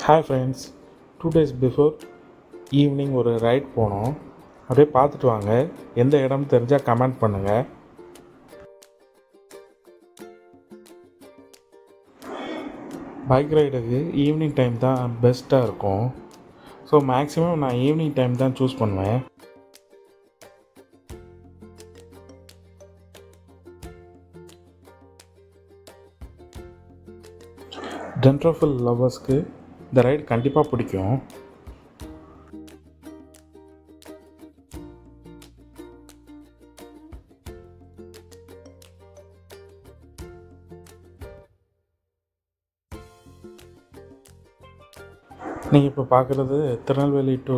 Hi friends, 2 days before evening ஒரு right போனோம். அப்படியே பார்த்துட்டு வாங்க. எந்த இடம் தெரிஞ்சால் கமெண்ட் பண்ணுங்கள். பைக் ரைடுக்கு ஈவினிங் டைம் தான் பெஸ்ட்டாக இருக்கும். ஸோ மேக்ஸிமம் நான் ஈவினிங் டைம் தான் சூஸ் பண்ணுவேன். டென்ட்ரோஃபில் லவ்வர்ஸ்க்கு இந்த ரைடு கண்டிப்பாக பிடிக்கும். நீங்கள் இப்போ பார்க்குறது திருநெல்வேலி டு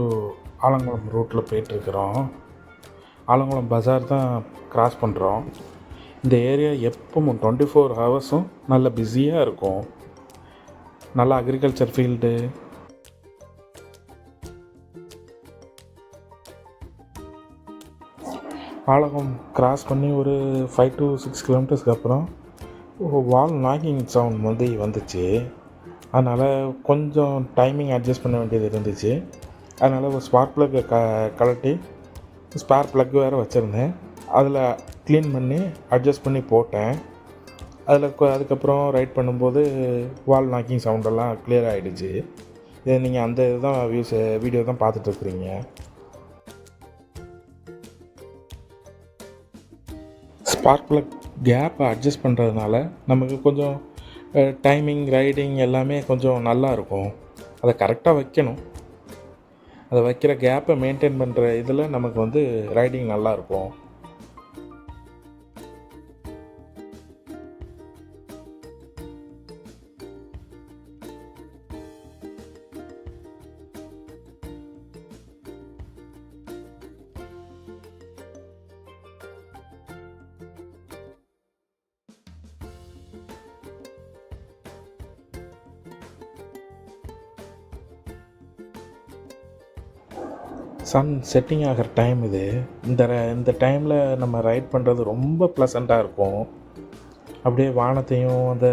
ஆலங்குளம் ரூட்டில் போயிட்டுருக்குறோம். ஆலங்குளம் பஜார் தான் கிராஸ் பண்ணுறோம். இந்த ஏரியா எப்பவும் 24 ஹவர்ஸும் நல்ல பிஸியாக இருக்கும். நல்ல அக்ரிகல்ச்சர் ஃபீல்டு, ஆலங்குளம் கிராஸ் பண்ணி ஒரு 5 to 6 கிலோமீட்டர்ஸ்க்கு அப்புறம் வால் நாக்கிங் சவுண்ட் வந்துச்சு. அதனால் கொஞ்சம் டைமிங் அட்ஜஸ்ட் பண்ண வேண்டியது இருந்துச்சு. அதனால் ஒரு ஸ்பார்க் ப்ளக்கை கழட்டி ஸ்பேர் ப்ளக் வேறு வச்சுருந்தேன். அதில் க்ளீன் பண்ணி அட்ஜஸ்ட் பண்ணி போட்டேன். அதுக்கப்புறம் ரைட் பண்ணும்போது வால் நாக்கிங் சவுண்டெல்லாம் கிளியர் ஆகிடுச்சு. இதை நீங்கள் அந்த இதுதான் வீடியோ தான் பார்த்துட்ருக்குறீங்க. ஸ்பார்க் ப்ளக் கேப்பை அட்ஜஸ்ட் பண்ணுறதுனால நமக்கு கொஞ்சம் டைமிங், ரைடிங் எல்லாமே கொஞ்சம் நல்லா இருக்கும். அதை கரெக்டாக வைக்கணும். அதை வைக்கிற கேப்பை மெயின்டைன் பண்ணுற இதில் நமக்கு ரைடிங் நல்லாயிருக்கும். சன் செட்டிங் ஆகிற டைம் இது. இந்த டைமில் நம்ம ரைட் பண்ணுறது ரொம்ப ப்ளசண்ட்டாக இருக்கும். அப்படியே வானத்தையும் அந்த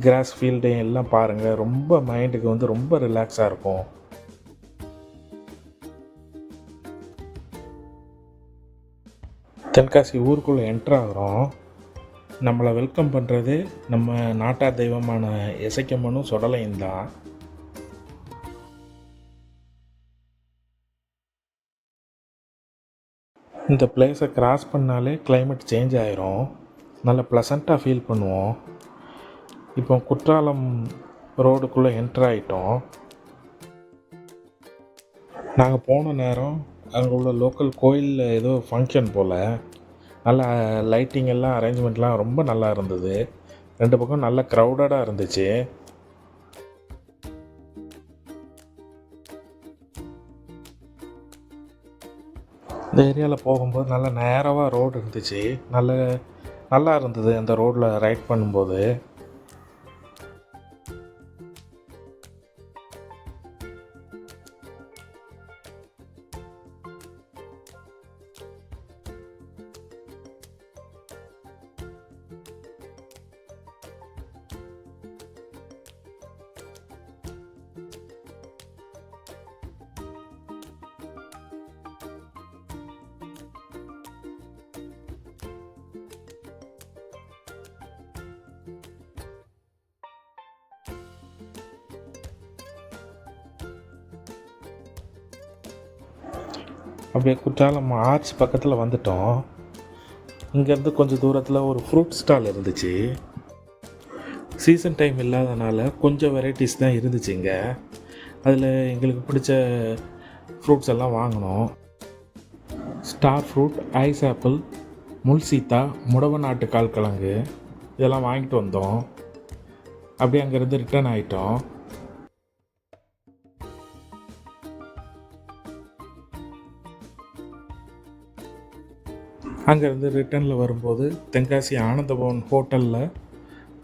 கிராஸ் ஃபீல்டையும் எல்லாம் பாருங்கள். ரொம்ப மைண்டுக்கு ரொம்ப ரிலாக்ஸாக இருக்கும். தென்காசி ஊருக்குள்ளே என்ட்ரு ஆகிறோம். நம்மளை வெல்கம் பண்ணுறது நம்ம நாட்டார் தெய்வமான இசைக்கம்மனும் சுடலையும் தான். இந்த பிளேஸை கிராஸ் பண்ணாலே கிளைமேட் சேஞ்ச் ஆகிரும். நல்ல ப்ளசண்ட்டாக ஃபீல் பண்ணுவோம். இப்போ குற்றாலம் ரோடுக்குள்ளே என்ட்ரு ஆகிட்டோம். நாங்கள் போன நேரம் அங்கே உள்ள லோக்கல் கோயிலில் ஏதோ ஃபங்க்ஷன் போல். நல்லா லைட்டிங் எல்லாம் அரேஞ்ச்மெண்ட்லாம் ரொம்ப நல்லா இருந்தது. 2 பக்கம் நல்ல க்ரௌடடாக இருந்துச்சு. இந்த ஏரியாவில் போகும்போது நல்ல நேராக ரோடு இருந்துச்சு. நல்லா இருந்தது அந்த ரோட்டில் ரைட் பண்ணும்போது. அப்படியே குற்றாலம் ஆர்ச் பக்கத்தில் வந்துட்டோம். இங்கேருந்து கொஞ்சம் தூரத்தில் ஒரு ஃப்ரூட் ஸ்டால் இருந்துச்சு. சீசன் டைம் இல்லாதனால கொஞ்சம் வெரைட்டிஸ் தான் இருந்துச்சுங்க. அதில் எங்களுக்கு பிடிச்ச ஃப்ரூட்ஸ் எல்லாம் வாங்கினோம். ஸ்டார் ஃப்ரூட், ஐஸ் ஆப்பிள், முள் சீத்தா, முடவ நாட்டு கால் கிழங்கு இதெல்லாம் வாங்கிட்டு வந்தோம். அப்படியே அங்கேருந்து ரிட்டர்ன் ஆகிட்டோம். அங்கேருந்து ரிட்டர்னில் வரும்போது தென்காசி ஆனந்தபவன் ஹோட்டலில்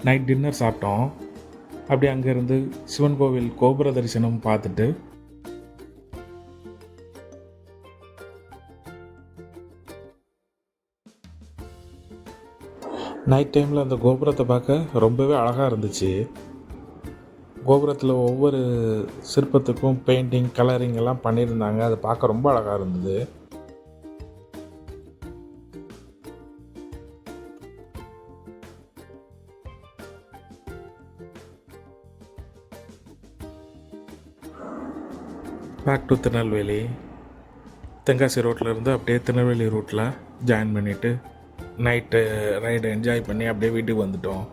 நைட் டின்னர் சாப்பிட்டோம். அப்படி அங்கேருந்து சிவன் கோவில் கோபுர தரிசனம் பார்த்துட்டு நைட் டைமில் அந்த கோபுரத்தை பார்க்க ரொம்பவே அழகாக இருந்துச்சு. கோபுரத்தில் ஒவ்வொரு சிற்பத்துக்கும் பெயிண்டிங் கலரிங் எல்லாம் பண்ணியிருந்தாங்க. அது பார்க்க ரொம்ப அழகாக இருந்தது. Back to Tirunelveli. தென்காசி ரோட்டில் இருந்து அப்படியே திருநெல்வேலி ரூட்டில் ஜாயின் பண்ணிவிட்டு நைட்டு ரைடு என்ஜாய் பண்ணி அப்படியே வீட்டுக்கு வந்துட்டோம்.